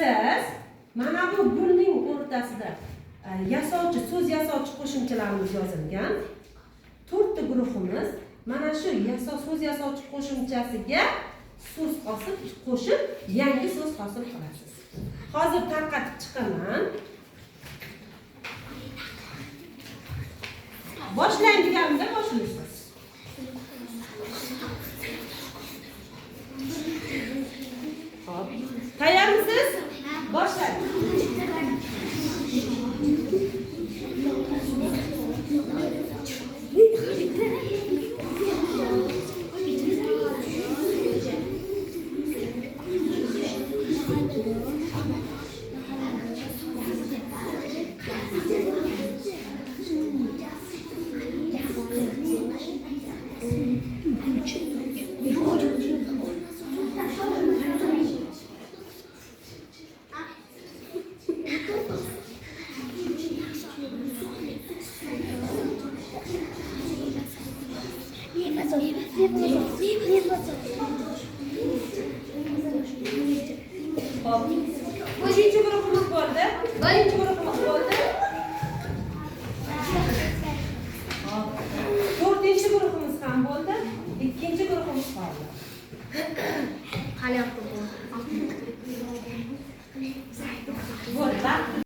siz mana bu gulning o'rtasida yasovchi, so'z yasovchi qo'shimchalarimiz yozilgan. 4 ta guruhimiz mana shu so'z yasovchi qo'shimchasiga so'z qo'shib, yangi so'z hosil qilasiz. Hozir tarqatib chiqaman. Boshlang deganimda boshlaysiz. Hop. Tayyormisiz? Boshlang. Hop. Birinchi guruhimiz bo'ldi. Birinchi guruhimiz bo'ldi. Hop. 4-chi guruhimiz ham bo'ldi. 2-chi guruhimiz qoldi. Qani yoqda bo'ldi?